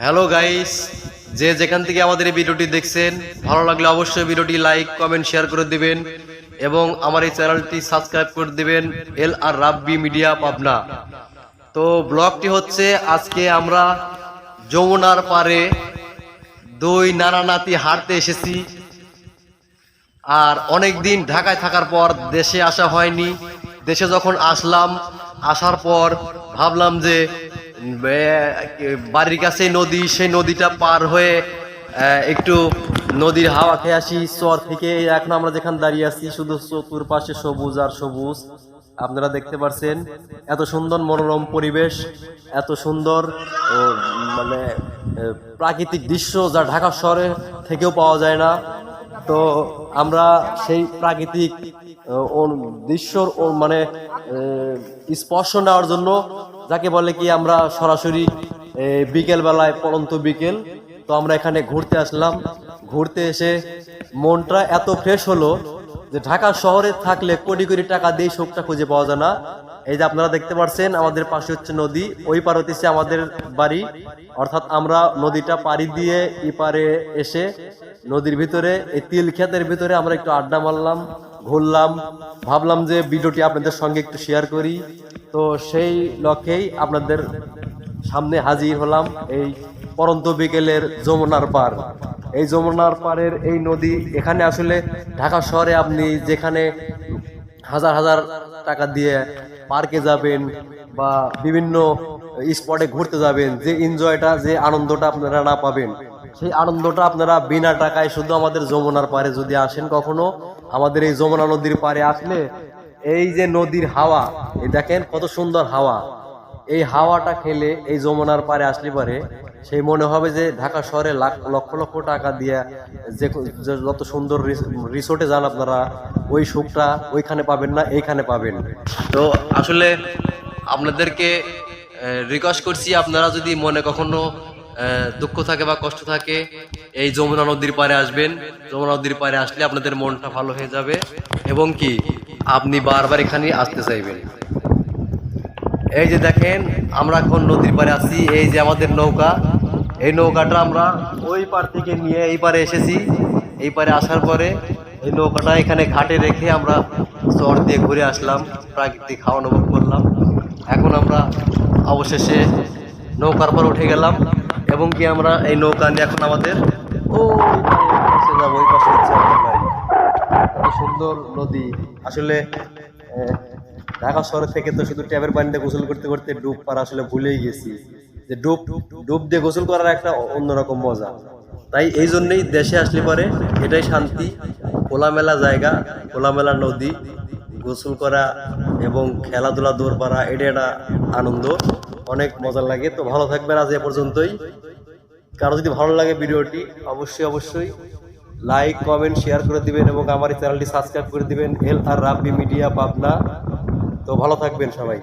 Hello guys, যে যেখান থেকে আমাদের এই ভিডিওটি দেখছেন, ভালো লাগলে অবশ্যই ভিডিওটি লাইক কমেন্ট শেয়ার করে দিবেন এবং আমার এই চ্যানেলটি সাবস্ক্রাইব করে দিবেন। এল আর রাব্বি মিডিয়া পাবনা। তো ব্লগটি হচ্ছে, আজকে আমরা যমুনার পারে দুই নানা নাতি হাঁটতে এসেছি। আর অনেক দিন ঢাকায় থাকার পর দেশে আসা হয়নি। দেশে যখন আসলাম, আসার পর ভাবলাম যে বাড়ির কাছে নদী, সেই নদীটা পার হয়ে একটু নদীর হাওয়া খেয়ে আসি চর থেকে। এখন আমরা যেখানে দাঁড়িয়ে আছি, শুধু চতুর্পাশে সবুজ আর সবুজ। আপনারা দেখতে পাচ্ছেন এত সুন্দর মনোরম পরিবেশ, এত সুন্দর মানে প্রাকৃতিক দৃশ্য, যা ঢাকা শহরে থেকেও পাওয়া যায় না। তো আমরা সেই প্রাকৃতিক দৃশ্যর মানে স্পর্শ নেওয়ার জন্য, যাকে বলে কি, আমরা সরাসরি বিকেল বেলায়, পড়ন্ত বিকেল, তো আমরা এখানে ঘুরতে আসলাম। ঘুরতে এসে মনটা এত ফ্রেশ হলো যে ঢাকা শহরে থাকলে কোটি কোটি টাকা দিয়ে সুখটা খুঁজে পাওয়া যায় না। এই যে আপনারা দেখতে পাচ্ছেন, আমাদের পাশে হচ্ছে নদী, ওই পার হচ্ছে আমাদের বাড়ি। অর্থাৎ আমরা নদীটা পাড়ি দিয়ে এপারে এসে নদীর ভিতরে, এই তিল ক্ষেতের ভিতরে আমরা একটু আড্ডা মারলাম, ঘুরলাম। ভাবলাম যে ভিডিওটি আপনাদের সঙ্গে একটু শেয়ার করি। তো সেই লক্ষ্যেই আপনাদের সামনে হাজির হলাম এই পড়ন্ত বিকেলের যমুনার পার। এই যমুনার পাড়ের এই নদী, এখানে আসলে ঢাকা শহরে আপনি যেখানে হাজার হাজার টাকা দিয়ে পার্কে যাবেন বা বিভিন্ন স্পটে ঘুরতে যাবেন, যে এনজয়টা, যে আনন্দটা আপনারা না পাবেন, সেই আনন্দটা আপনারা বিনা টাকায় শুধু আমাদের যমুনার পাড়ে যদি আসেন কখনো, আমাদের এই যমুনা নদীর পাড়ে আসলে, এই যে নদীর হাওয়া, এই দেখেন কত সুন্দর হাওয়া, এই হাওয়াটা খেলে, এই যমুনার পাড়ে আসলে পারে সেই মনে হবে যে ঢাকা শহরে লক্ষ লক্ষ টাকা দিয়ে যে যত সুন্দর রিসোর্টে যান আপনারা, ওই সুখটা ওইখানে পাবেন না, এইখানে পাবেন। তো আসলে আপনাদেরকে রিকোয়েস্ট করছি, আপনারা যদি মনে কখনো দুঃখ থাকে বা কষ্ট থাকে, এই যমুনা নদীর পাড়ে আসবেন। যমুনা নদীর পাড়ে আসলে আপনাদের মনটা ভালো হয়ে যাবে এবং কি আপনি বারবার এখানে আসতে চাইবেন। এই যে দেখেন, আমরা এখন নদীর পাড়ে আছি। এই যে আমাদের নৌকা, এই নৌকাটা আমরা ওই পার থেকে নিয়ে এই পারে এসেছি। এই পারে আসার পরে এই নৌকাটা এখানে ঘাটে রেখে আমরা চর দিয়ে ঘুরে আসলাম, প্রাকৃতিক হাওয়া অনুভব করলাম। এখন আমরা অবশেষে নৌকার পর উঠে গেলাম এবং কি আমরা এই নৌকা নিয়ে এখন আমাদের ওই পাশে যাবো। ওই পাশে হচ্ছে আমাদের বাড়ি। এত সুন্দর নদী। আসলে ঢাকা শহর থেকে তো শুধু ট্যাপের পানিতে গোসল করতে করতে ডুব পার আসলে ভুলেই গেছি যে ডুব দিয়ে গোসল করার একটা অন্যরকম মজা। তাই এই জন্যই দেশে আসলে পরে এটাই শান্তি, খোলামেলা জায়গা, খোলামেলা নদী, গোসল করা এবং খেলাধুলা, দৌড় পাড়া, এটা একটা আনন্দ, অনেক মজা লাগে। তো ভালো থাকবেন, আজ এ পর্যন্তই। কারো যদি ভালো লাগে ভিডিওটি, অবশ্যই অবশ্যই লাইক কমেন্ট শেয়ার করে দিবেন এবং আমার এই চ্যানেলটি সাবস্ক্রাইব করে দিবেন, এল আর রাব্বি মিডিয়া পাবনা। তো ভালো থাকবেন সবাই।